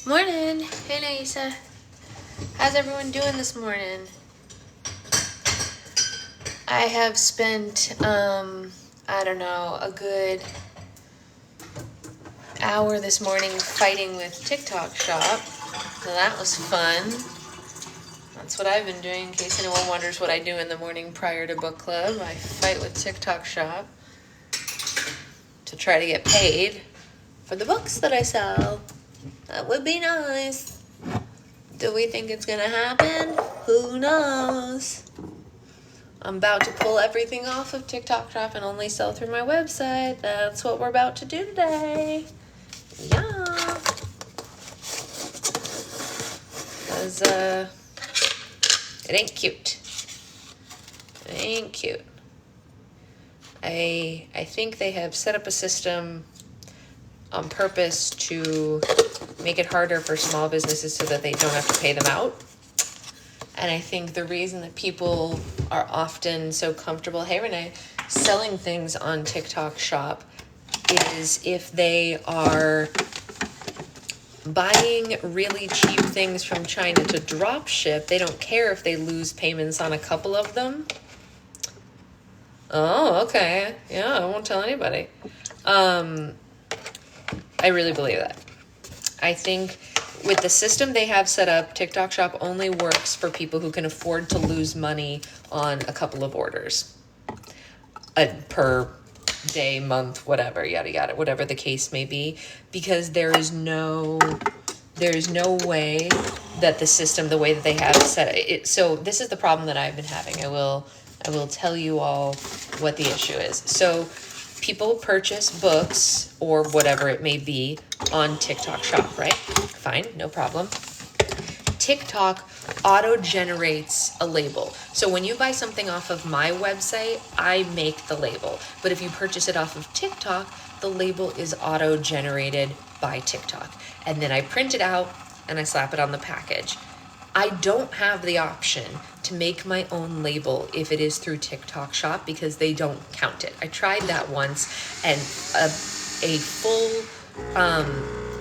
Morning. Hey, Naisa. How's everyone doing this morning? I have spent, I don't know, a good hour this morning fighting with TikTok Shop. So that was fun. That's what I've been doing, in case anyone wonders what I do in the morning prior to book club. I fight with TikTok Shop to try to get paid for the books that I sell. That would be nice. Do we think it's gonna happen? Who knows? I'm about to pull everything off of TikTok Shop and only sell through my website. That's what we're about to do today. Yeah. Because, it ain't cute. It ain't cute. I think they have set up a system on purpose to make it harder for small businesses so that they don't have to pay them out. And I think the reason that people are often so comfortable, hey Renee, selling things on TikTok Shop is if they are buying really cheap things from China to drop ship, they don't care if they lose payments on a couple of them. Oh, okay. Yeah, I won't tell anybody. I really believe that. I think with the system they have set up, TikTok Shop only works for people who can afford to lose money on a couple of orders. Per day, month, whatever, yada yada, whatever the case may be, because there is no way that the system, the way that they have set it. So this is the problem that I've been having. I will tell you all what the issue is. So people purchase books or whatever it may be on TikTok Shop, right? Fine, no problem. TikTok auto-generates a label. So when you buy something off of my website, I make the label. But if you purchase it off of TikTok, the label is auto-generated by TikTok. And then I print it out and I slap it on the package. I don't have the option to make my own label if it is through TikTok Shop because they don't count it. I tried that once, and a full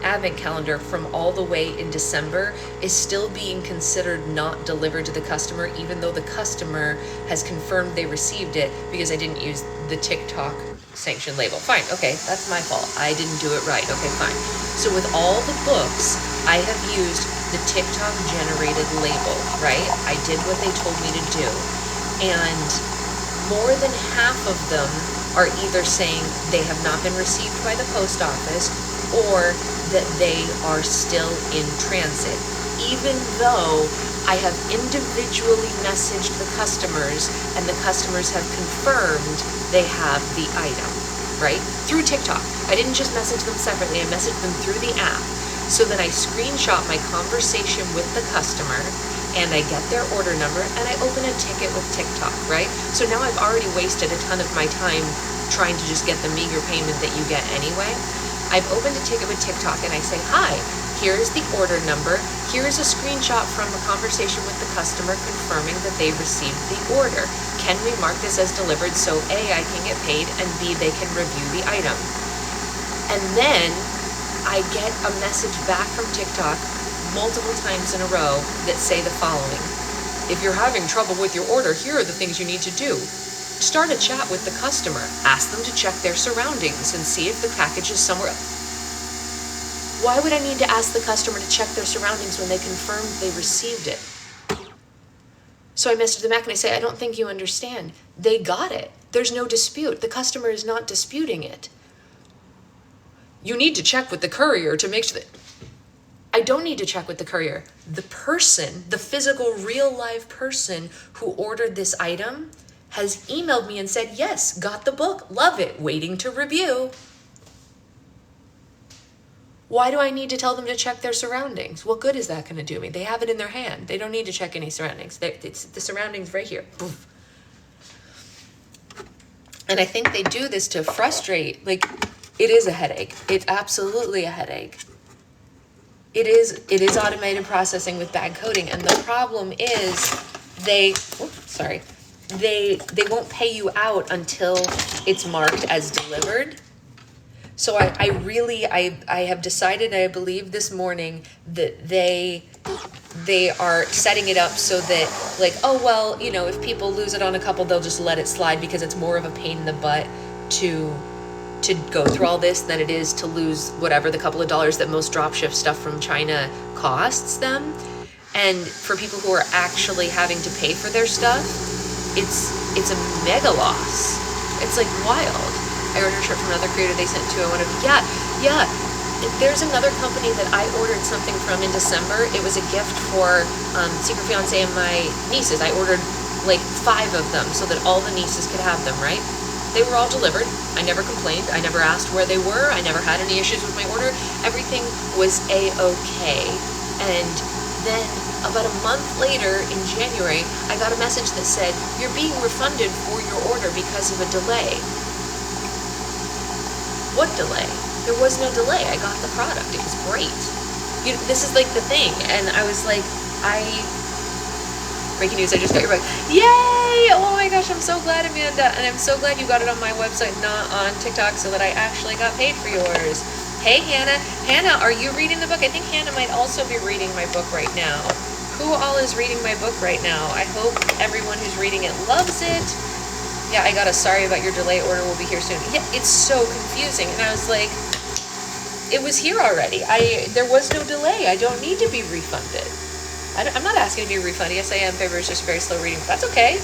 advent calendar from all the way in December is still being considered not delivered to the customer, even though the customer has confirmed they received it because I didn't use the TikTok sanction label. Fine, okay, that's my fault. I didn't do it right. Okay, fine. So with all the books, I have used the TikTok generated label, right? I did what they told me to do. And more than half of them are either saying they have not been received by the post office or that they are still in transit, even though I have individually messaged the customers and the customers have confirmed they have the item, right? Through TikTok. I didn't just message them separately, I messaged them through the app. So then I screenshot my conversation with the customer and I get their order number and I open a ticket with TikTok, right? So now I've already wasted a ton of my time trying to just get the meager payment that you get anyway. I've opened a ticket with TikTok and I say, hi, here's the order number. Here's a screenshot from a conversation with the customer confirming that they received the order. Can we mark this as delivered so A, I can get paid, and B, they can review the item? And then I get a message back from TikTok multiple times in a row that say the following. If you're having trouble with your order, here are the things you need to do. Start a chat with the customer. Ask them to check their surroundings and see if the package is somewhere else. Why would I need to ask the customer to check their surroundings when they confirmed they received it? So I message them back and I say, I don't think you understand. They got it. There's no dispute. The customer is not disputing it. You need to check with the courier to make sure that... I don't need to check with the courier. The person, the physical, real live person who ordered this item has emailed me and said, yes, got the book, love it, waiting to review. Why do I need to tell them to check their surroundings? What good is that going to do me? They have it in their hand. They don't need to check any surroundings. It's the surroundings right here. Poof. And I think they do this to frustrate. Like, it is a headache. It's absolutely a headache. It is automated processing with bad coding. And the problem is they won't pay you out until it's marked as delivered. So I really, I have decided, I believe this morning, that they are setting it up so that, like, oh, well, you know, if people lose it on a couple, they'll just let it slide because it's more of a pain in the butt to go through all this than it is to lose whatever the couple of dollars that most dropship stuff from China costs them. And for people who are actually having to pay for their stuff, it's a mega loss. It's like wild. I ordered a shirt from another creator, they sent two. I want to, yeah. There's another company that I ordered something from in December. It was a gift for Secret Fiance and my nieces. I ordered like 5 of them so that all the nieces could have them, right? They were all delivered. I never complained. I never asked where they were. I never had any issues with my order. Everything was a-okay. And then about a month later in January, I got a message that said, you're being refunded for your order because of a delay. What delay? There was no delay. I got the product. It was great. This is like the thing. And I was like, breaking news, I just got your book. Yay! Oh my gosh, I'm so glad, Amanda. And I'm so glad you got it on my website, not on TikTok, so that I actually got paid for yours. Hey, Hannah. Hannah, are you reading the book? I think Hannah might also be reading my book right now. Who all is reading my book right now? I hope everyone who's reading it loves it. Yeah, I got a sorry about your delay order will be here soon. Yeah, it's so confusing. And I was like, it was here already. There was no delay. I don't need to be refunded. I'm not asking to be refunded. Yes, I am. Paper is just very slow reading, but that's okay.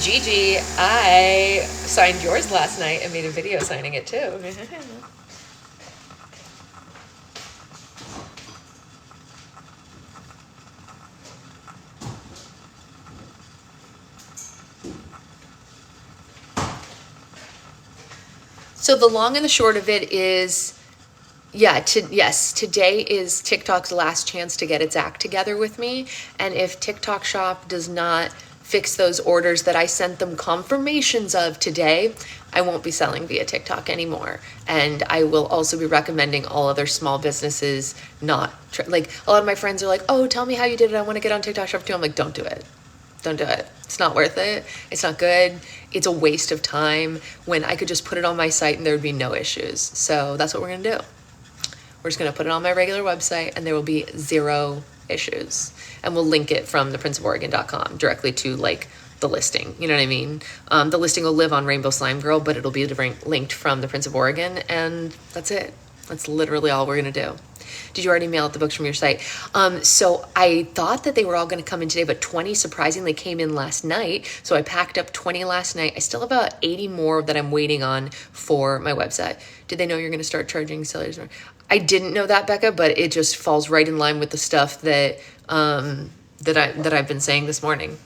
Gigi, I signed yours last night and made a video signing it too. So the long and the short of it is, yes, today is TikTok's last chance to get its act together with me. And if TikTok Shop does not fix those orders that I sent them confirmations of today, I won't be selling via TikTok anymore. And I will also be recommending all other small businesses not, like a lot of my friends are like, oh, tell me how you did it. I want to get on TikTok Shop too. I'm like, don't do it. Don't do it. It's not worth it. It's not good. It's a waste of time when I could just put it on my site and there would be no issues. So that's what we're going to do. We're just going to put it on my regular website and there will be 0 issues. And we'll link it from theprinceoforegon.com directly to like the listing. You know what I mean? The listing will live on Rainbow Slime Girl, but it'll be linked from the Prince of Oregon. And that's it. That's literally all we're going to do. Did you already mail out the books from your site? So I thought that they were all going to come in today, but 20 surprisingly came in last night. So I packed up 20 last night. I still have about 80 more that I'm waiting on for my website. Did they know you're going to start charging sellers? I didn't know that, Becca, but it just falls right in line with the stuff that that I've been saying this morning.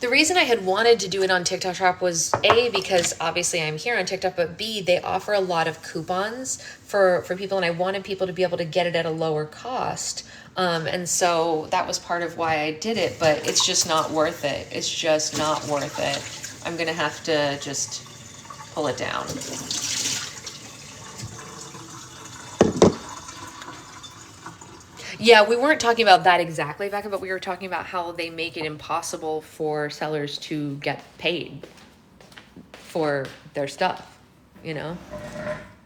The reason I had wanted to do it on TikTok Shop was A, because obviously I'm here on TikTok, but B, they offer a lot of coupons for people, and I wanted people to be able to get it at a lower cost. And so that was part of why I did it, but it's just not worth it. It's just not worth it. I'm going to have to just pull it down. Yeah, we weren't talking about that exactly, Becca, but we were talking about how they make it impossible for sellers to get paid for their stuff, you know?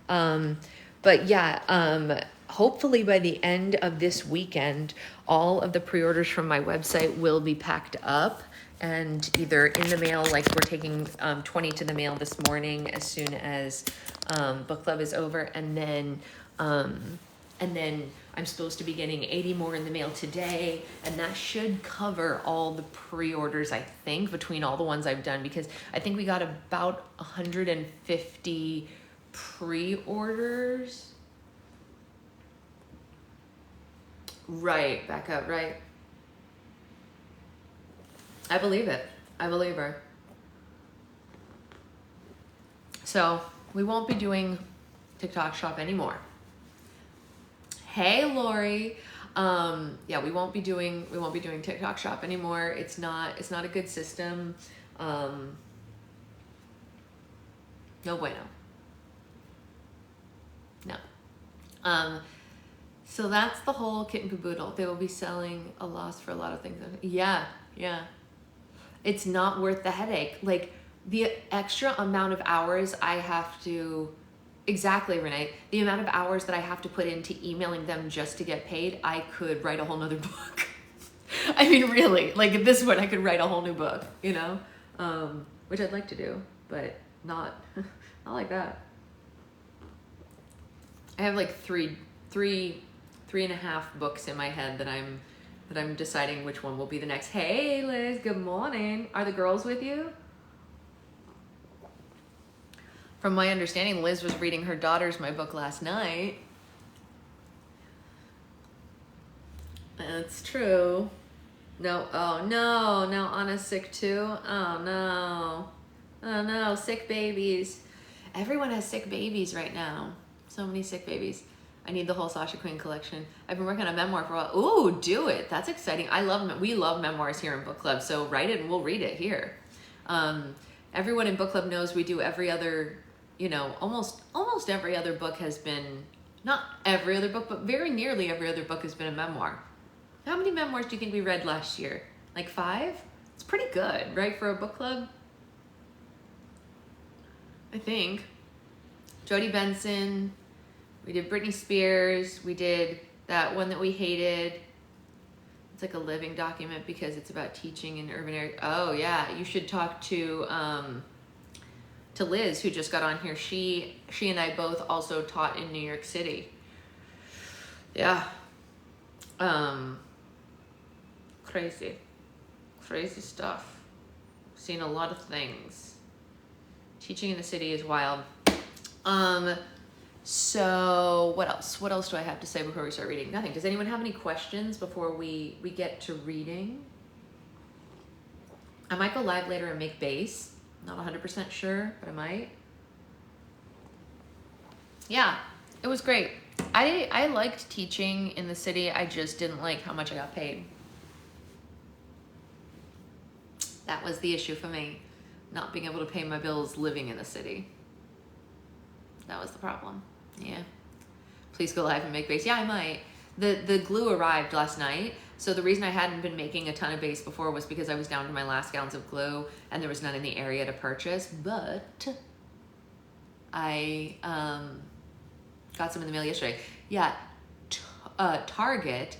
But yeah, hopefully by the end of this weekend, all of the pre-orders from my website will be packed up and either in the mail, like we're taking 20 to the mail this morning as soon as book club is over, and then I'm supposed to be getting 80 more in the mail today, and that should cover all the pre-orders, I think, between all the ones I've done, because I think we got about 150 pre-orders. Right, Becca, right. I believe it. I believe her. So we won't be doing TikTok Shop anymore. Hey, Lori. Yeah, we won't be doing TikTok Shop anymore. It's not a good system. No bueno. No. So that's the whole kit and caboodle. They will be selling a loss for a lot of things. Yeah, yeah. It's not worth the headache. Like the extra amount of hours I have to, exactly, Renee, the amount of hours that I have to put into emailing them just to get paid, I could write a whole nother book. I mean, really, like at this point, I could write a whole new book, you know, which I'd like to do, but not, not like that. I have like three and a half books in my head that I'm deciding which one will be the next. Hey, Liz, good morning. Are the girls with you? From my understanding, Liz was reading her daughter's my book last night. That's true. No, oh no, now Anna's sick too. Oh no. Oh no, sick babies. Everyone has sick babies right now. So many sick babies. I need the whole Sasha Quinn collection. I've been working on a memoir for a while. Ooh, do it. That's exciting. We love memoirs here in book club. So write it and we'll read it here. Everyone in book club knows we do every other, you know, almost every other book has been, not every other book, but very nearly every other book has been a memoir. How many memoirs do you think we read last year? Like 5? It's pretty good, right, for a book club? I think. Jodi Benson. We did Britney Spears. We did that one that we hated. It's like a living document because it's about teaching in urban areas. Oh yeah, you should talk to Liz, who just got on here. She and I both also taught in New York City. Yeah. Crazy stuff. Seen a lot of things. Teaching in the city is wild. So what else? What else do I have to say before we start reading? Nothing. Does anyone have any questions before we get to reading? I might go live later and make bass. Not 100% sure, but I might. Yeah, it was great. I liked teaching in the city. I just didn't like how much I got paid. That was the issue for me. Not being able to pay my bills living in the city. That was the problem. Yeah. Please go live and make bass. Yeah, I might. The glue arrived last night. So the reason I hadn't been making a ton of bass before was because I was down to my last gallons of glue and there was none in the area to purchase. But I got some in the mail yesterday. Yeah, Target.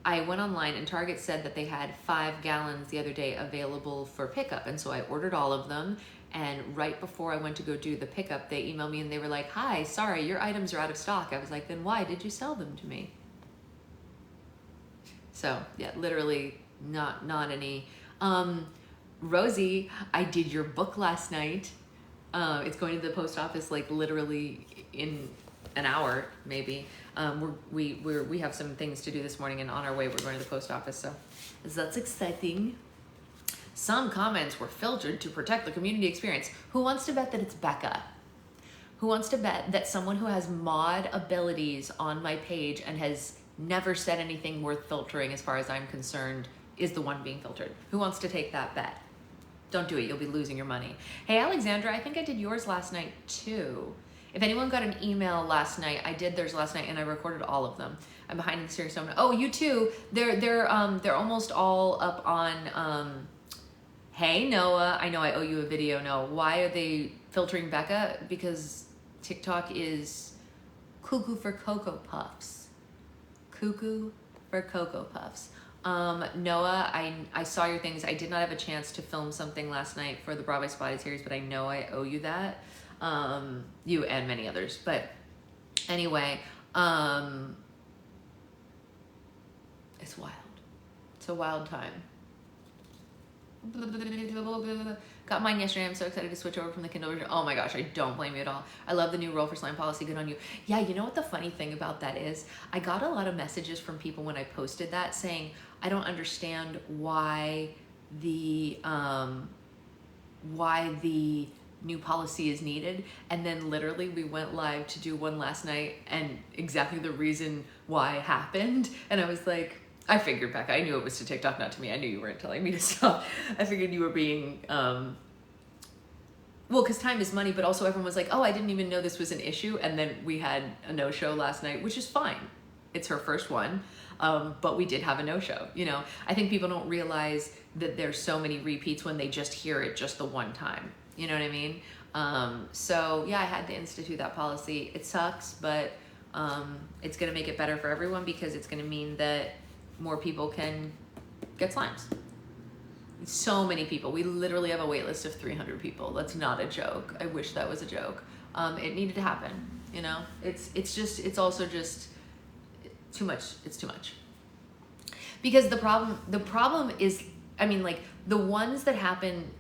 I went online and Target said that they had 5 gallons the other day available for pickup. And so I ordered all of them. And right before I went to go do the pickup, they emailed me and they were like, hi, sorry, your items are out of stock. I was like, then why did you sell them to me? So yeah, literally not any. Rosie, I did your book last night. It's going to the post office like literally in an hour, maybe. We have some things to do this morning and on our way we're going to the post office. So that's exciting. Some comments were filtered to protect the community experience. Who wants to bet that it's Becca? Who wants to bet that someone who has mod abilities on my page and has never said anything worth filtering as far as I'm concerned is the one being filtered? Who wants to take that bet? Don't do it, you'll be losing your money. Hey Alexandra, I think I did yours last night too. If anyone got an email last night, I did theirs last night and I recorded all of them. I'm behind in the series. Oh, you too. They're almost all up on hey Noah, I know I owe you a video. No, why are they filtering Becca? Because TikTok is cuckoo for Cocoa Puffs. Cuckoo for Cocoa Puffs. Noah, I saw your things. I did not have a chance to film something last night for the Broadway Spotted series, but I know I owe you that. You and many others. But anyway, it's wild. It's a wild time. Got mine yesterday. I'm so excited to switch over from the Kindle version. Oh my gosh, I don't blame you at all. I love the new Roll for Slam policy. Good on you. Yeah, you know what the funny thing about that is? I got a lot of messages from people when I posted that saying, I don't understand why the new policy is needed. And then literally we went live to do one last night and exactly the reason why happened. And I was like, I figured, Becca, I knew it was to TikTok, not to me. I knew you weren't telling me to stop. I figured you were being, well, because time is money, but also everyone was like, oh, I didn't even know this was an issue. And then we had a no-show last night, which is fine. It's her first one. But we did have a no-show. You know, I think people don't realize that there's so many repeats when they just hear it just the one time. You know what I mean? So yeah, I had to institute that policy. It sucks, but it's gonna make it better for everyone because it's gonna mean that more people can get slimes. So many people. We literally have a wait list of 300 people. That's not a joke. I wish that was a joke. It needed to happen. You know, it's also just too much. It's too much. Because the problem is, I mean, like the ones that happen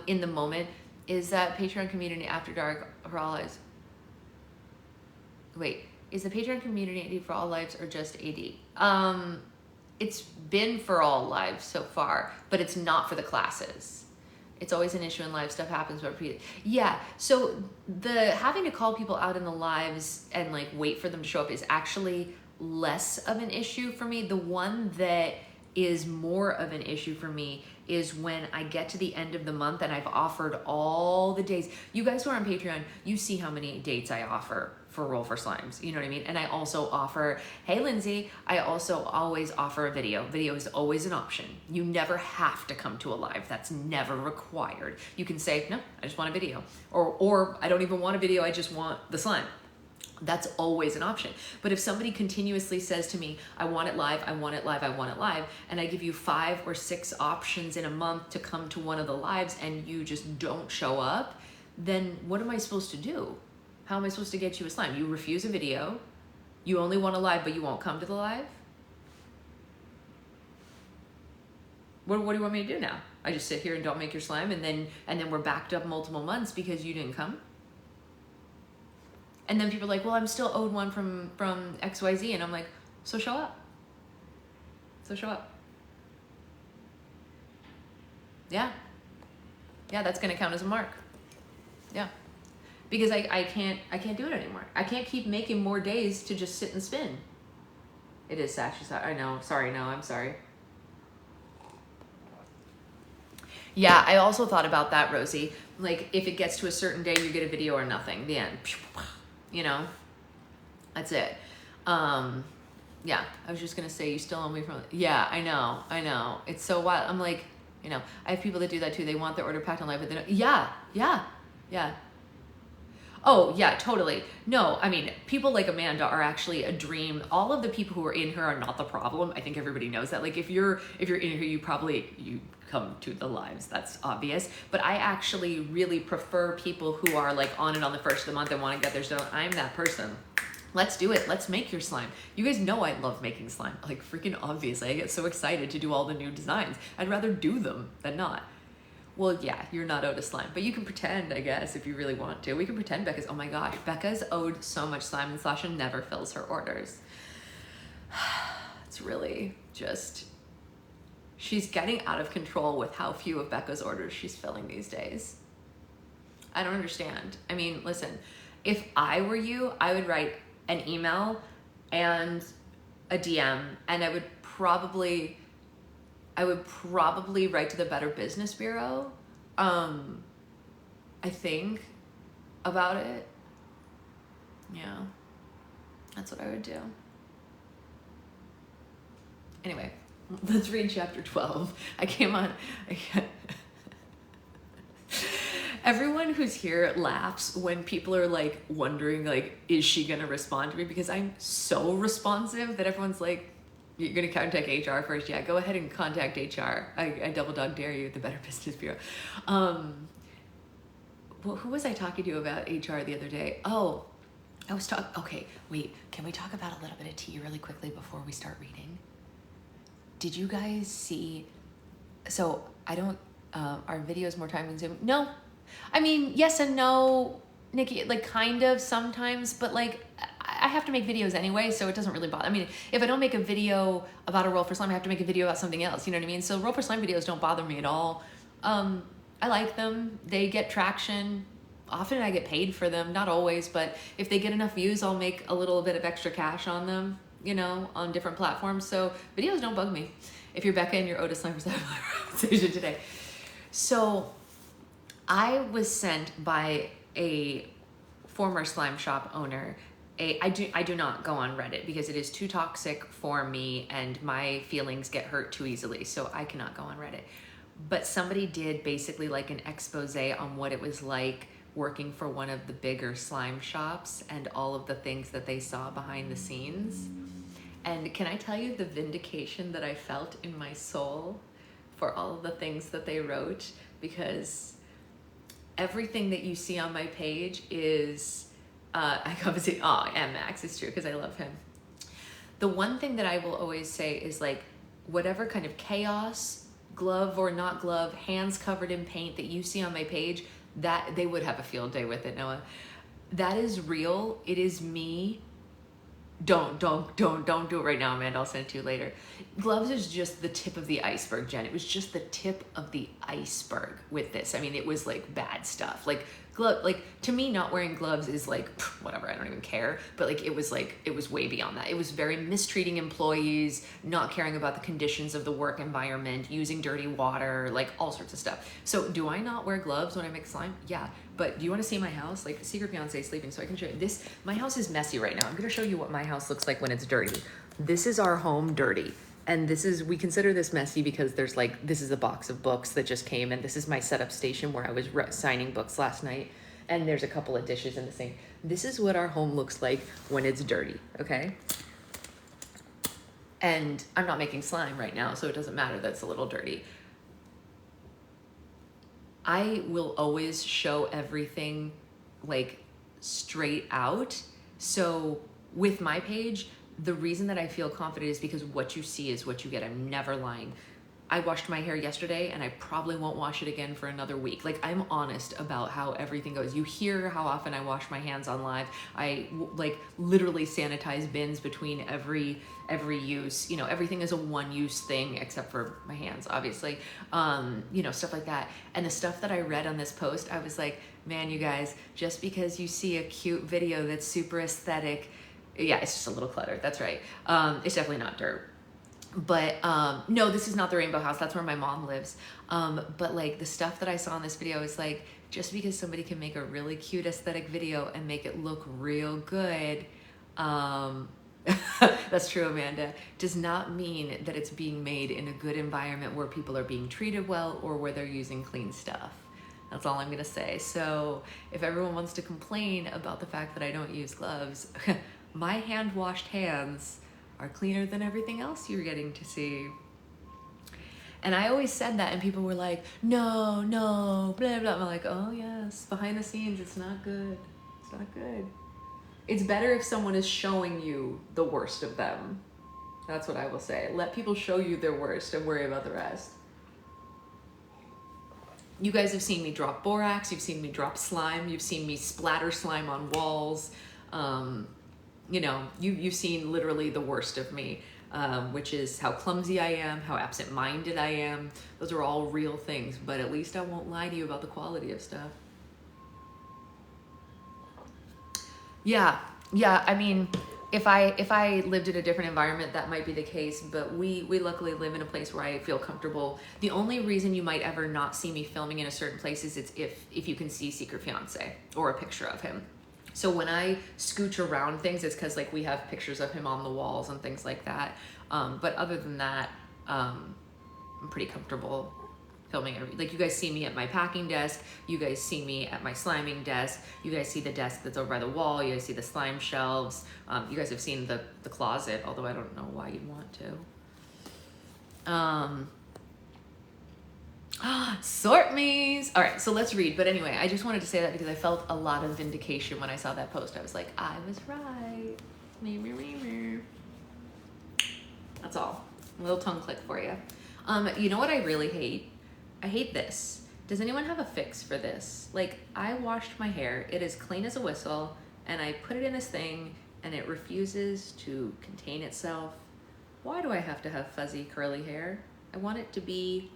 in the moment is that Patreon community after dark for all lives. Wait, is the Patreon community for all lives or just AD? It's been for all lives so far, but it's not for the classes. It's always an issue in live stuff happens, but yeah. So the having to call people out in the lives and like wait for them to show up is actually less of an issue for me. The one that is more of an issue for me is when I get to the end of the month and I've offered all the days. You guys who are on Patreon, you see how many dates I offer for Roll for Slimes, you know what I mean? And I also offer, hey Lindsay, I also always offer a video. Video is always an option. You never have to come to a live. That's never required. You can say, no, I just want a video. Or I don't even want a video, I just want the slime. That's always an option. But if somebody continuously says to me, I want it live, I want it live, I want it live, and I give you 5 or 6 options in a month to come to one of the lives and you just don't show up, then what am I supposed to do? How am I supposed to get you a slime? You refuse a video, you only want a live, but you won't come to the live? What do you want me to do now? I just sit here and don't make your slime and then we're backed up multiple months because you didn't come? And then people are like, well, I'm still owed one from XYZ. And I'm like, so show up. So show up. Yeah. Yeah, that's going to count as a mark. Yeah. Because I can't do it anymore. I can't keep making more days to just sit and spin. It is Sash. I know. Sorry. No, I'm sorry. Yeah, I also thought about that, Rosie. Like, if it gets to a certain day, you get a video or nothing. The end. You know, that's it. Yeah, I was just gonna say you still owe me from. Yeah, I know. It's so wild. I'm like, you know, I have people that do that too. They want their order packed on live, but they don't. Yeah. Oh yeah, totally. No, I mean, people like Amanda are actually a dream. All of the people who are in here are not the problem. I think everybody knows that. Like if you're in here, you come to the lives. That's obvious. But I actually really prefer people who are like on it on the first of the month and want to get their stuff. I'm that person. Let's do it. Let's make your slime. You guys know I love making slime. Like freaking obviously. I get so excited to do all the new designs. I'd rather do them than not. Well, yeah, you're not owed a slime, but you can pretend, I guess, if you really want to. We can pretend Becca's, oh my gosh, Becca's owed so much slime and Sasha never fills her orders. It's really just, she's getting out of control with how few of Becca's orders she's filling these days. I don't understand. I mean, listen, if I were you, I would write an email and a DM, and I would probably write to the Better Business Bureau, I think, about it. Yeah, that's what I would do. Anyway, let's read chapter 12. Everyone who's here laughs when people are like wondering, like, is she gonna respond to me? Because I'm so responsive that everyone's like, you're going to contact HR first? Yeah, go ahead and contact HR. I double dog dare you, the Better Business Bureau. Well, who was I talking to about HR the other day? Oh, I was talking, okay, wait, can we talk about a little bit of tea really quickly before we start reading? Did you guys see, so I don't, are videos more time consuming? No, I mean, yes and no, Nikki, like kind of sometimes, but like, I have to make videos anyway, so it doesn't really bother. I mean, if I don't make a video about a Roll for Slime, I have to make a video about something else, you know what I mean? So Roll for Slime videos don't bother me at all. I like them. They get traction. Often I get paid for them, not always, but if they get enough views, I'll make a little bit of extra cash on them, you know, on different platforms. So videos don't bug me. If you're Becca and you're owed a Slime for Saturday today. So I was sent by a former slime shop owner I do not go on Reddit because it is too toxic for me and my feelings get hurt too easily. So I cannot go on Reddit. But somebody did basically like an expose on what it was like working for one of the bigger slime shops and all of the things that they saw behind the scenes. And can I tell you the vindication that I felt in my soul for all of the things that they wrote? Because everything that you see on my page is, I obviously, and Max is true because I love him. The one thing that I will always say is like, whatever kind of chaos, glove or not glove, hands covered in paint that you see on my page, that they would have a field day with it, Noah. That is real. It is me. Don't do it right now, Amanda. I'll send it to you later. Gloves is just the tip of the iceberg, Jen. It was just the tip of the iceberg with this. I mean, it was like bad stuff. Like to me, not wearing gloves is like, whatever, I don't even care. But it was way beyond that. It was very mistreating employees, not caring about the conditions of the work environment, using dirty water, like all sorts of stuff. So do I not wear gloves when I make slime? Yeah. But do you want to see my house? Like, Secret Fiance is sleeping, so I can show you this. My house is messy right now. I'm going to show you what my house looks like when it's dirty. This is our home dirty. And we consider this messy because there's this is a box of books that just came, and this is my setup station where I was signing books last night. And there's a couple of dishes in the sink. This is what our home looks like when it's dirty, okay? And I'm not making slime right now, so it doesn't matter that it's a little dirty. I will always show everything straight out. So with my page, the reason that I feel confident is because what you see is what you get. I'm never lying. I washed my hair yesterday and I probably won't wash it again for another week. I'm honest about how everything goes. You hear how often I wash my hands on live. I literally sanitize bins between every use. Everything is a one-use thing except for my hands, obviously. Stuff like that. And the stuff that I read on this post, I was like, man, you guys, just because you see a cute video that's super aesthetic, yeah, it's just a little cluttered. That's right. It's definitely not dirt. But no, this is not the Rainbow House. That's where my mom lives. But the stuff that I saw in this video is just because somebody can make a really cute aesthetic video and make it look real good, that's true, Amanda, does not mean that it's being made in a good environment where people are being treated well or where they're using clean stuff. That's all I'm gonna say. So if everyone wants to complain about the fact that I don't use gloves, my hand-washed hands are cleaner than everything else you're getting to see. And I always said that, and people were like, no, blah, blah. I'm like, oh yes, behind the scenes, it's not good. It's not good. It's better if someone is showing you the worst of them. That's what I will say. Let people show you their worst and worry about the rest. You guys have seen me drop borax, you've seen me drop slime, you've seen me splatter slime on walls. You've seen literally the worst of me, which is how clumsy I am, how absent-minded I am. Those are all real things, but at least I won't lie to you about the quality of stuff. Yeah. I mean, if I lived in a different environment, that might be the case, but we luckily live in a place where I feel comfortable. The only reason you might ever not see me filming in a certain place is it's if you can see Secret Fiance or a picture of him. So when I scooch around things, it's because we have pictures of him on the walls and things like that. But other than that, I'm pretty comfortable filming. You guys see me at my packing desk. You guys see me at my sliming desk. You guys see the desk that's over by the wall. You guys see the slime shelves. You guys have seen the closet, although I don't know why you'd want to. Sort me's. All right, so let's read. But anyway, I just wanted to say that because I felt a lot of vindication when I saw that post. I was like, I was right. That's all. A little tongue click for you. You know what I really hate? I hate this. Does anyone have a fix for this? I washed my hair. It is clean as a whistle, and I put it in this thing, and it refuses to contain itself. Why do I have to have fuzzy, curly hair? I want it to be...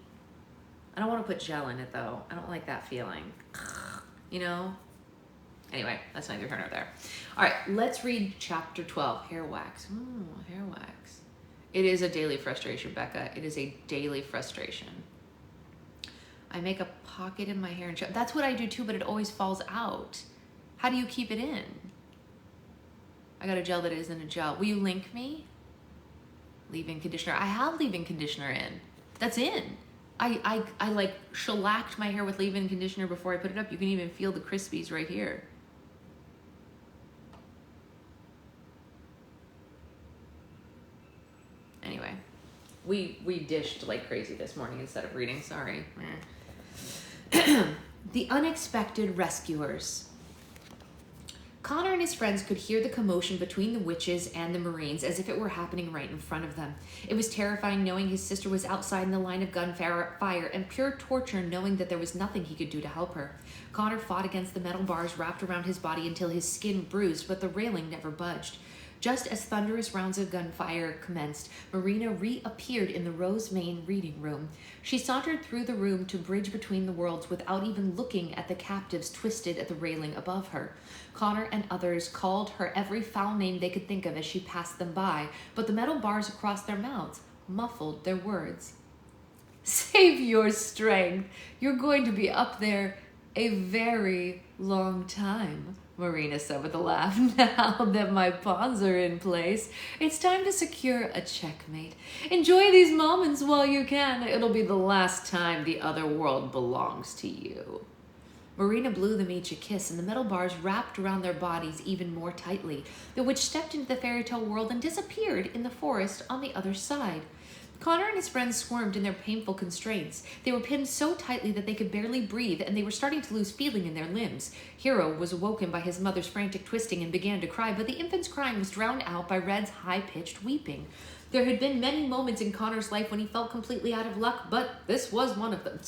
I don't want to put gel in it though. I don't like that feeling. Anyway, that's neither here nor there. All right, let's read chapter 12, hair wax. Hair wax. It is a daily frustration, Becca. It is a daily frustration. I make a pocket in my hair and that's what I do too, but it always falls out. How do you keep it in? I got a gel that isn't a gel. Will you link me? Leave-in conditioner. I have leave-in conditioner in. That's in. I like shellacked my hair with leave-in conditioner before I put it up. You can even feel the crispies right here. Anyway, we dished like crazy this morning instead of reading. Sorry. The unexpected rescuers. Connor and his friends could hear the commotion between the witches and the Marines as if it were happening right in front of them. It was terrifying knowing his sister was outside in the line of gunfire and pure torture knowing that there was nothing he could do to help her. Connor fought against the metal bars wrapped around his body until his skin bruised, but the railing never budged. Just as thunderous rounds of gunfire commenced, Marina reappeared in the Rose-Main reading room. She sauntered through the room to bridge between the worlds without even looking at the captives twisted at the railing above her. Connor and others called her every foul name they could think of as she passed them by, but the metal bars across their mouths muffled their words. Save your strength. You're going to be up there a very long time, Marina said with a laugh. Now that my pawns are in place, it's time to secure a checkmate. Enjoy these moments while you can. It'll be the last time the other world belongs to you. Marina blew them each a kiss, and the metal bars wrapped around their bodies even more tightly. The witch stepped into the fairy tale world and disappeared in the forest on the other side. Connor and his friends squirmed in their painful constraints. They were pinned so tightly that they could barely breathe, and they were starting to lose feeling in their limbs. Hero was awoken by his mother's frantic twisting and began to cry, but the infant's crying was drowned out by Red's high-pitched weeping. There had been many moments in Connor's life when he felt completely out of luck, but this was one of them.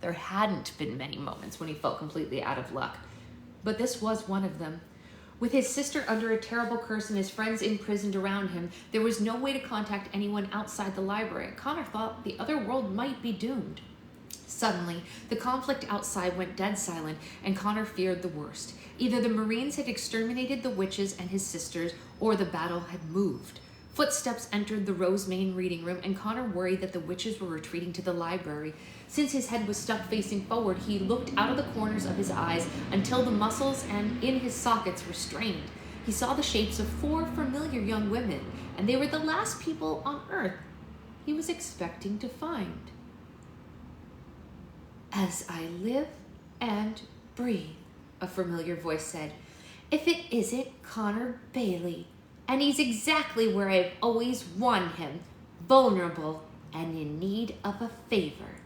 There hadn't been many moments when he felt completely out of luck, but this was one of them. With his sister under a terrible curse and his friends imprisoned around him, there was no way to contact anyone outside the library. Connor thought the other world might be doomed. Suddenly, the conflict outside went dead silent, and Connor feared the worst. Either the Marines had exterminated the witches and his sisters, or the battle had moved. Footsteps entered the Rose-Main reading room, and Connor worried that the witches were retreating to the library. Since his head was stuck facing forward, he looked out of the corners of his eyes until the muscles and in his sockets were strained. He saw the shapes of 4 familiar young women, and they were the last people on Earth he was expecting to find. As I live and breathe, a familiar voice said, if it isn't Connor Bailey. And he's exactly where I've always wanted him, vulnerable and in need of a favor.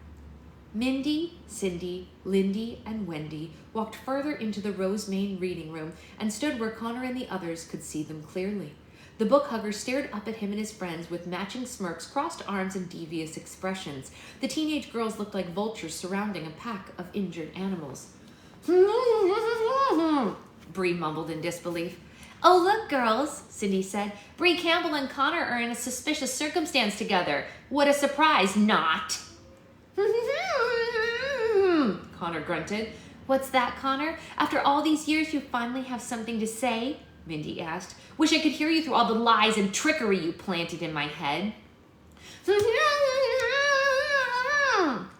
Mindy, Cindy, Lindy, and Wendy walked further into the Rose-Main reading room and stood where Connor and the others could see them clearly. The book hugger stared up at him and his friends with matching smirks, crossed arms, and devious expressions. The teenage girls looked like vultures surrounding a pack of injured animals. Bree mumbled in disbelief. Oh, look, girls, Cindy said. Bree Campbell and Connor are in a suspicious circumstance together. What a surprise, not. Connor grunted. What's that, Connor? After all these years, you finally have something to say? Mindy asked. Wish I could hear you through all the lies and trickery you planted in my head.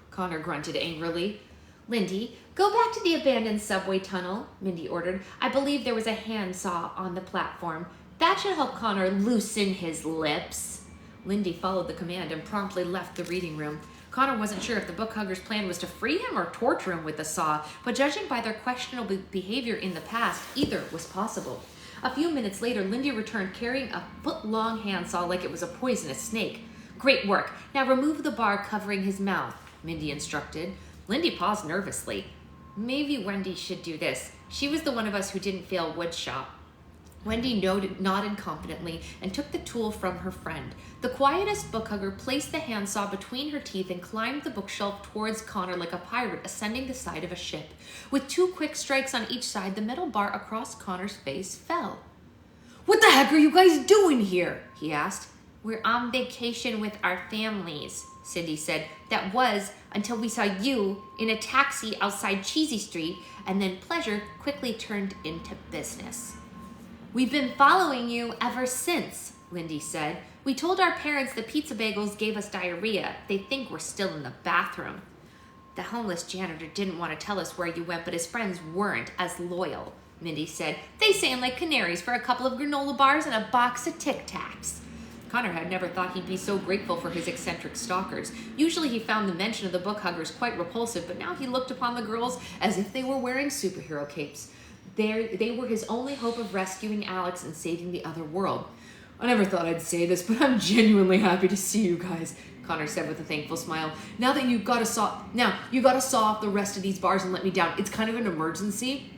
Connor grunted angrily. Lindy, go back to the abandoned subway tunnel, Mindy ordered. I believe there was a handsaw on the platform. That should help Connor loosen his lips. Lindy followed the command and promptly left the reading room. Connor wasn't sure if the book hugger's plan was to free him or torture him with the saw, but judging by their questionable behavior in the past, either was possible. A few minutes later, Lindy returned carrying a foot-long handsaw like it was a poisonous snake. Great work. Now remove the bar covering his mouth, Mindy instructed. Lindy paused nervously. Maybe Wendy should do this. She was the one of us who didn't fail woodshop. Wendy nodded confidently and took the tool from her friend. The quietest book hugger placed the handsaw between her teeth and climbed the bookshelf towards Connor like a pirate ascending the side of a ship. With 2 quick strikes on each side, the metal bar across Connor's face fell. What the heck are you guys doing here? He asked. We're on vacation with our families, Cindy said. That was until we saw you in a taxi outside Cheesy Street, and then pleasure quickly turned into business. We've been following you ever since, Lindy said. We told our parents the pizza bagels gave us diarrhea. They think we're still in the bathroom. The homeless janitor didn't want to tell us where you went, but his friends weren't as loyal, Mindy said. They sang like canaries for a couple of granola bars and a box of Tic Tacs. Connor had never thought he'd be so grateful for his eccentric stalkers. Usually he found the mention of the book huggers quite repulsive, but now he looked upon the girls as if they were wearing superhero capes. They were his only hope of rescuing Alex and saving the other world. I never thought I'd say this, but I'm genuinely happy to see you guys, Connor said with a thankful smile. Now you gotta saw off the rest of these bars and let me down. It's kind of an emergency.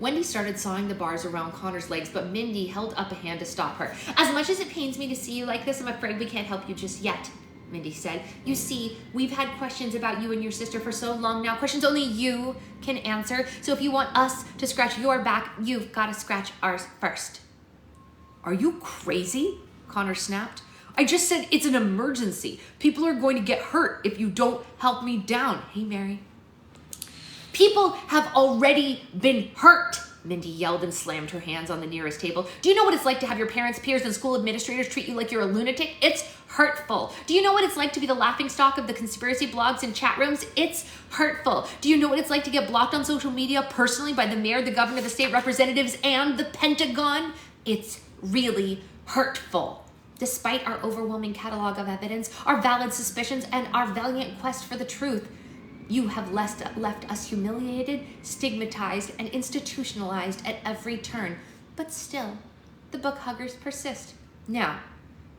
Wendy started sawing the bars around Connor's legs, but Mindy held up a hand to stop her. As much as it pains me to see you like this, I'm afraid we can't help you just yet, Mindy said. You see, we've had questions about you and your sister for so long now, questions only you can answer. So if you want us to scratch your back, you've got to scratch ours first. Are you crazy? Connor snapped. I just said it's an emergency. People are going to get hurt if you don't help me down. Hey, Mary. People have already been hurt, Mindy yelled and slammed her hands on the nearest table. Do you know what it's like to have your parents, peers, and school administrators treat you like you're a lunatic? It's hurtful. Do you know what it's like to be the laughingstock of the conspiracy blogs and chat rooms? It's hurtful. Do you know what it's like to get blocked on social media personally by the mayor, the governor, the state representatives, and the Pentagon? It's really hurtful. Despite our overwhelming catalog of evidence, our valid suspicions, and our valiant quest for the truth, you have left us humiliated, stigmatized, and institutionalized at every turn. But still, the book huggers persist. Now,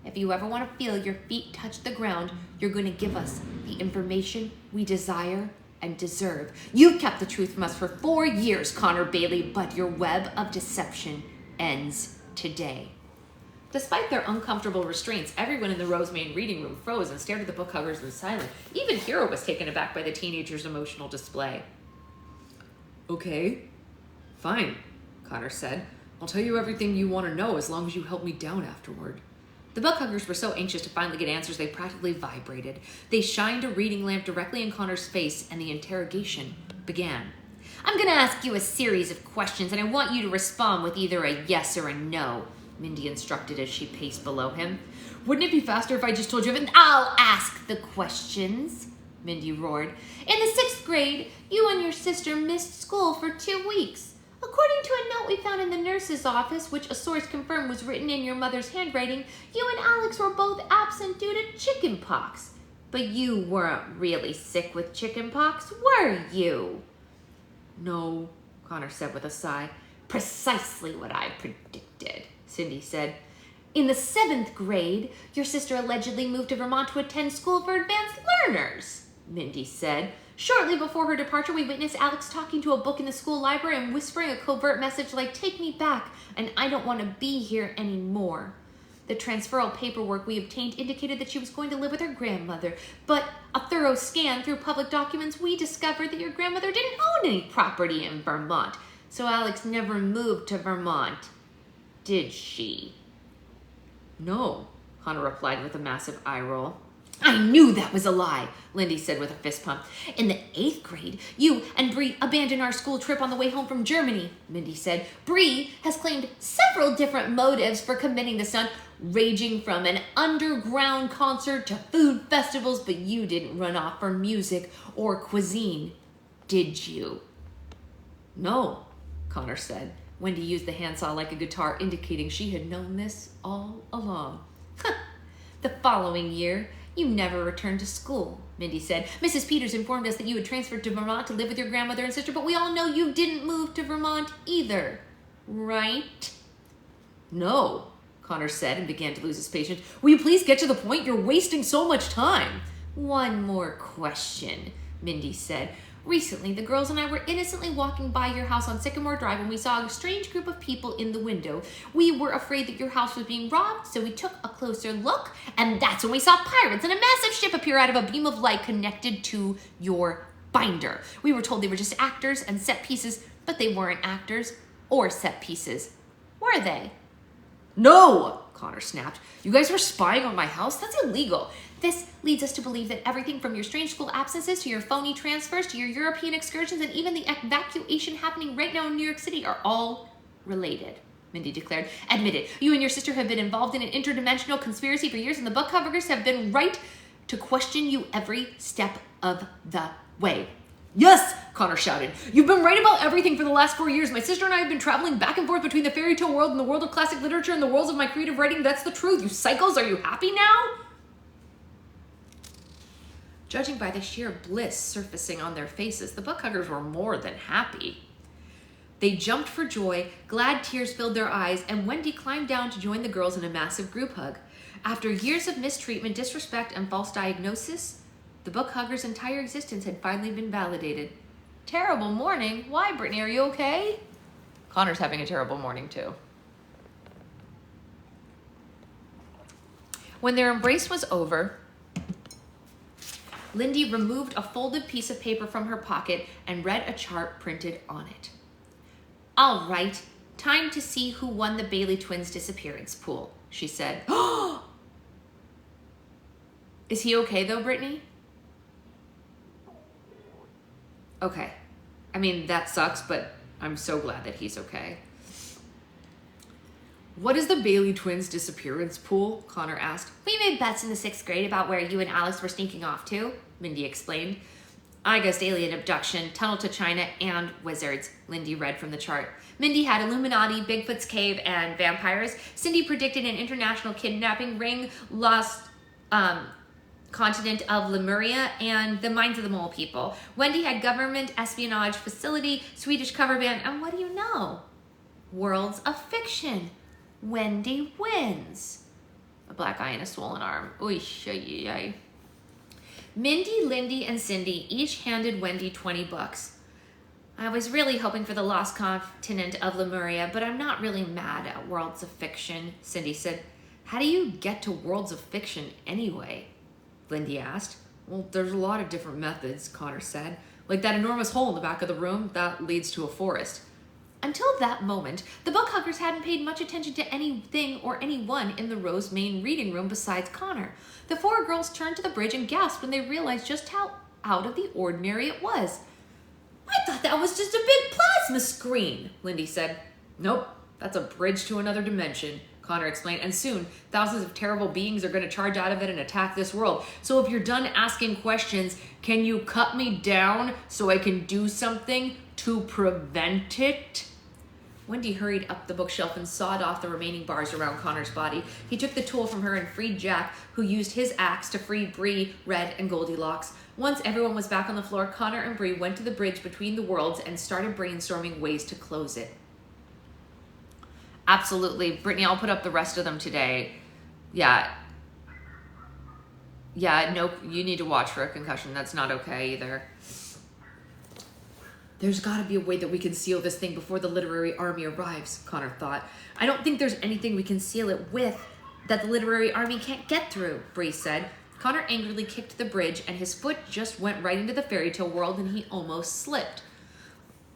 if you ever want to feel your feet touch the ground, you're going to give us the information we desire and deserve. You've kept the truth from us for 4 years, Connor Bailey, but your web of deception ends today. Despite their uncomfortable restraints, everyone in the Rosemary reading room froze and stared at the book huggers in silence. Even Hero was taken aback by the teenager's emotional display. Okay, fine, Connor said. I'll tell you everything you want to know as long as you help me down afterward. The book huggers were so anxious to finally get answers they practically vibrated. They shined a reading lamp directly in Connor's face and the interrogation began. I'm going to ask you a series of questions and I want you to respond with either a yes or a no, Mindy instructed as she paced below him. Wouldn't it be faster if I just told you everything? I'll ask the questions, Mindy roared. In the 6th grade, you and your sister missed school for 2 weeks. According to a note we found in the nurse's office, which a source confirmed was written in your mother's handwriting, you and Alex were both absent due to chicken pox. But you weren't really sick with chicken pox, were you? No, Connor said with a sigh. Precisely what I predicted, Cindy said. In the 7th grade, your sister allegedly moved to Vermont to attend school for advanced learners, Mindy said. Shortly before her departure, we witnessed Alex talking to a book in the school library and whispering a covert message like, take me back, and I don't want to be here anymore. The transferal paperwork we obtained indicated that she was going to live with her grandmother, but a thorough scan through public documents, we discovered that your grandmother didn't own any property in Vermont, so Alex never moved to Vermont, did she? No, Connor replied with a massive eye roll. I knew that was a lie, Lindy said with a fist pump. In the 8th grade, you and Bree abandoned our school trip on the way home from Germany, Mindy said. Bree has claimed several different motives for committing the stunt, ranging from an underground concert to food festivals, but you didn't run off for music or cuisine, did you? No, Connor said. Wendy used the handsaw like a guitar, indicating she had known this all along. The following year, you never returned to school, Mindy said. Mrs. Peters informed us that you had transferred to Vermont to live with your grandmother and sister, but we all know you didn't move to Vermont either, right? No, Connor said and began to lose his patience. Will you please get to the point? You're wasting so much time. One more question, Mindy said. Recently, the girls and I were innocently walking by your house on Sycamore Drive when we saw a strange group of people in the window. We were afraid that your house was being robbed, so we took a closer look, and that's when we saw pirates and a massive ship appear out of a beam of light connected to your binder. We were told they were just actors and set pieces, but they weren't actors or set pieces, were they? No, Connor snapped. You guys were spying on my house? That's illegal. This leads us to believe that everything from your strange school absences to your phony transfers to your European excursions and even the evacuation happening right now in New York City are all related, Mindy declared. Admit it, you and your sister have been involved in an interdimensional conspiracy for years, and the book huggers have been right to question you every step of the way. Yes, Connor shouted. You've been right about everything for the last 4 years. My sister and I have been traveling back and forth between the fairy tale world and the world of classic literature and the worlds of my creative writing. That's the truth. You psychos, are you happy now? Judging by the sheer bliss surfacing on their faces, the book huggers were more than happy. They jumped for joy, glad tears filled their eyes, and Wendy climbed down to join the girls in a massive group hug. After years of mistreatment, disrespect, and false diagnosis, the book hugger's entire existence had finally been validated. Terrible morning? Why, Brittany? Are you okay? Connor's having a terrible morning, too. When their embrace was over, Lindy removed a folded piece of paper from her pocket and read a chart printed on it. All right, time to see who won the Bailey twins' disappearance pool, she said. Is he okay though, Brittany? Okay. I mean, that sucks, but I'm so glad that he's okay. What is the Bailey twins' disappearance pool? Connor asked. We made bets in the 6th grade about where you and Alex were sneaking off to, Mindy explained. I guessed alien abduction, tunnel to China, and wizards, Lindy read from the chart. Mindy had Illuminati, Bigfoot's cave, and vampires. Cindy predicted an international kidnapping ring, lost continent of Lemuria, and the minds of the mole people. Wendy had government espionage facility, Swedish cover band, and what do you know? Worlds of fiction. Wendy wins. A black eye and a swollen arm. Oy, ay, ay. Mindy, Lindy, and Cindy each handed Wendy $20. I was really hoping for the lost continent of Lemuria, but I'm not really mad at Worlds of Fiction, Cindy said. How do you get to Worlds of Fiction anyway? Lindy asked. Well, there's a lot of different methods, Connor said. Like that enormous hole in the back of the room, that leads to a forest. Until that moment, the book huggers hadn't paid much attention to anything or anyone in the Rose Main reading room besides Connor. The 4 girls turned to the bridge and gasped when they realized just how out of the ordinary it was. I thought that was just a big plasma screen, Lindy said. Nope, that's a bridge to another dimension, Connor explained, and soon thousands of terrible beings are going to charge out of it and attack this world. So if you're done asking questions, can you cut me down so I can do something to prevent it? Wendy hurried up the bookshelf and sawed off the remaining bars around Connor's body. He took the tool from her and freed Jack, who used his axe to free Bree, Red, and Goldilocks. Once everyone was back on the floor, Connor and Bree went to the bridge between the worlds and started brainstorming ways to close it. Absolutely. Brittany, I'll put up the rest of them today. Yeah, no, you need to watch for a concussion. That's not okay either. There's got to be a way that we can seal this thing before the literary army arrives, Connor thought. I don't think there's anything we can seal it with that the literary army can't get through, Bree said. Connor angrily kicked the bridge, and his foot just went right into the fairy tale world, and he almost slipped.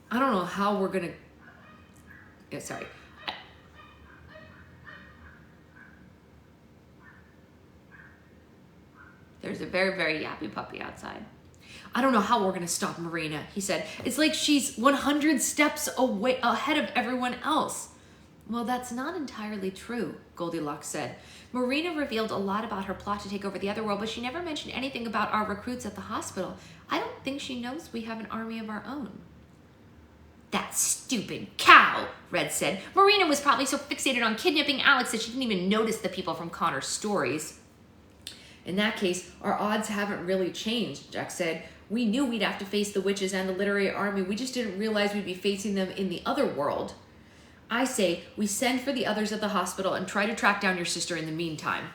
I don't know how we're going to... There's a very, very yappy puppy outside. I don't know how we're going to stop Marina, he said. It's like she's 100 steps away ahead of everyone else. Well, that's not entirely true, Goldilocks said. Marina revealed a lot about her plot to take over the other world, but she never mentioned anything about our recruits at the hospital. I don't think she knows we have an army of our own. That stupid cow, Red said. Marina was probably so fixated on kidnapping Alex that she didn't even notice the people from Connor's stories. In that case, our odds haven't really changed, Jack said. We knew we'd have to face the witches and the literary army. We just didn't realize we'd be facing them in the other world. I say we send for the others at the hospital and try to track down your sister in the meantime.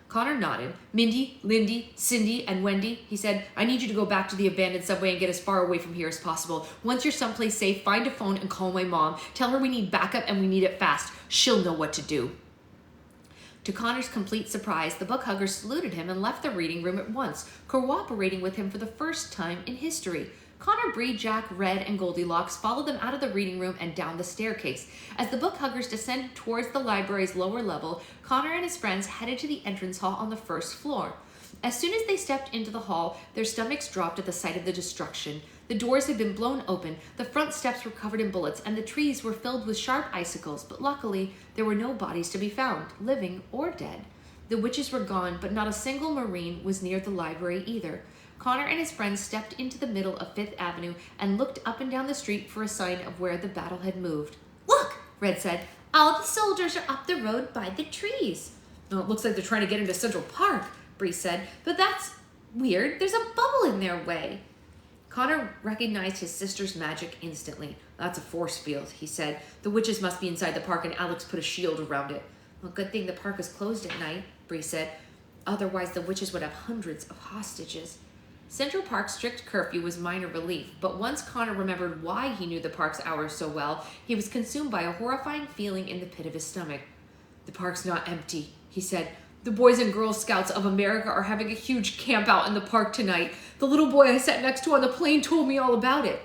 Connor nodded. Mindy, Lindy, Cindy, and Wendy, he said, I need you to go back to the abandoned subway and get as far away from here as possible. Once you're someplace safe, find a phone and call my mom. Tell her we need backup and we need it fast. She'll know what to do. To Connor's complete surprise, the book hugger saluted him and left the reading room at once, cooperating with him for the first time in history. Connor, Bree, Jack, Red, and Goldilocks followed them out of the reading room and down the staircase. As the book huggers descended towards the library's lower level, Connor and his friends headed to the entrance hall on the first floor. As soon as they stepped into the hall, their stomachs dropped at the sight of the destruction. The doors had been blown open, the front steps were covered in bullets, and the trees were filled with sharp icicles, but luckily there were no bodies to be found, living or dead. The witches were gone, but not a single Marine was near the library either. Connor and his friends stepped into the middle of Fifth Avenue and looked up and down the street for a sign of where the battle had moved. "Look," Red said, "all the soldiers are up the road by the trees." "Oh, it looks like they're trying to get into Central Park," Bree said, "but that's weird. There's a bubble in their way." Connor recognized his sister's magic instantly. "That's a force field," he said. "The witches must be inside the park and Alex put a shield around it." "Well, good thing the park is closed at night," Bree said. "Otherwise the witches would have hundreds of hostages." Central Park's strict curfew was minor relief, but once Connor remembered why he knew the park's hours so well, he was consumed by a horrifying feeling in the pit of his stomach. "The park's not empty," he said. "The Boys and Girls Scouts of America are having a huge camp out in the park tonight. The little boy I sat next to on the plane told me all about it."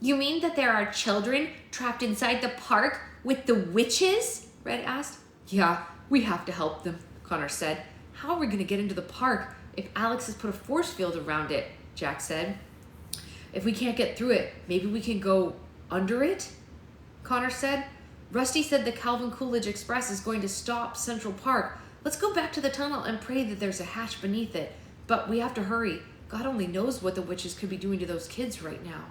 "You mean that there are children trapped inside the park with the witches?" Red asked. "Yeah, we have to help them," Connor said. "How are we going to get into the park if Alex has put a force field around it?" Jack said. "If we can't get through it, maybe we can go under it?" Connor said. "Rusty said the Calvin Coolidge Express is going to stop Central Park. Let's go back to the tunnel and pray that there's a hatch beneath it. But we have to hurry. God only knows what the witches could be doing to those kids right now."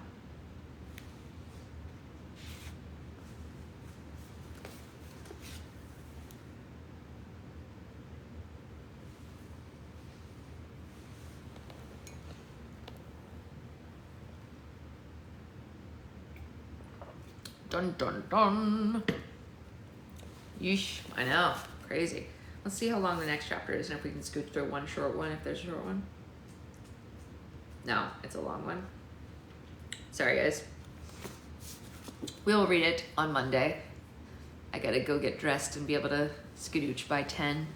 Dun dun dun. Yeesh, I know, crazy. Let's see how long the next chapter is and if we can scoot through one short one, if there's a short one. No, it's a long one. Sorry, guys. We'll read it on Monday. I gotta go get dressed and be able to skadooch by 10.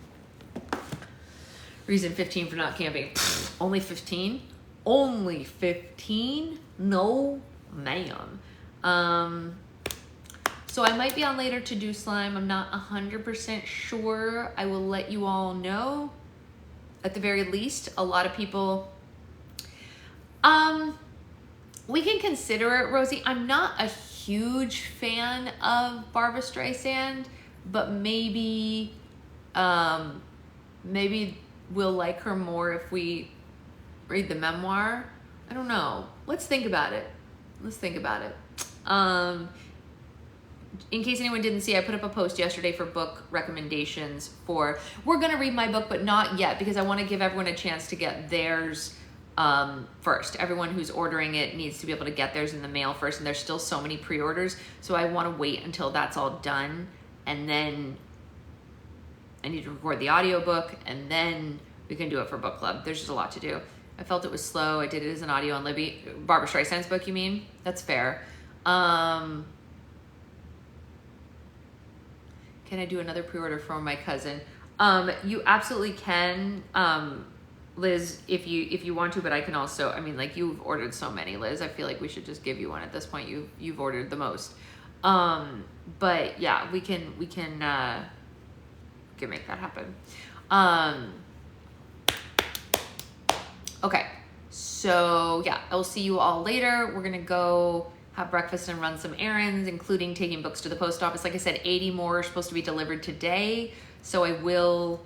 Reason 15 for not camping. Pfft, only 15? Only 15? No, man. So I might be on later to do slime. I'm not 100% sure. I will let you all know. At the very least, a lot of people, we can consider it, Rosie. I'm not a huge fan of Barbara Streisand, but maybe we'll like her more if we read the memoir. I don't know. Let's think about it. In case anyone didn't see, I put up a post yesterday for book recommendations for, we're gonna read my book, but not yet, because I wanna give everyone a chance to get theirs first. Everyone who's ordering it needs to be able to get theirs in the mail first, and there's still so many pre-orders, so I wanna wait until that's all done, and then I need to record the audiobook, and then we can do it for book club. There's just a lot to do. I felt it was slow. I did it as an audio on Libby. Barbara Streisand's book, you mean? That's fair. Can I do another pre-order for my cousin? You absolutely can, Liz, if you want to, but I can also, I mean, like, you've ordered so many, Liz. I feel like we should just give you one at this point. You've ordered the most. But yeah, we can make that happen. Okay, so yeah, I will see you all later. We're gonna go have breakfast and run some errands, including taking books to the post office. Like I said, 80 more are supposed to be delivered today, so I will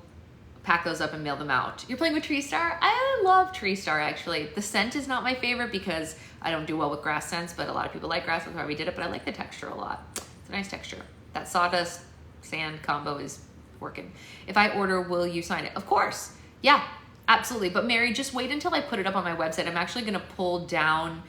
pack those up and mail them out. You're playing with Tree Star? I love Tree Star, actually. The scent is not my favorite because I don't do well with grass scents, but a lot of people like grass, that's why we did it, but I like the texture a lot. It's a nice texture. That sawdust sand combo is working. If I order, will you sign it? Of course. Yeah, absolutely. But Mary, just wait until I put it up on my website. I'm actually gonna pull down,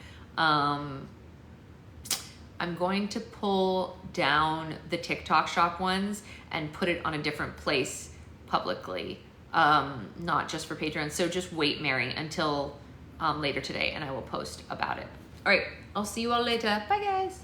I'm going to pull down the TikTok shop ones and put it on a different place publicly, not just for Patreon. So just wait, Mary, until later today and I will post about it. All right, I'll see you all later. Bye, guys.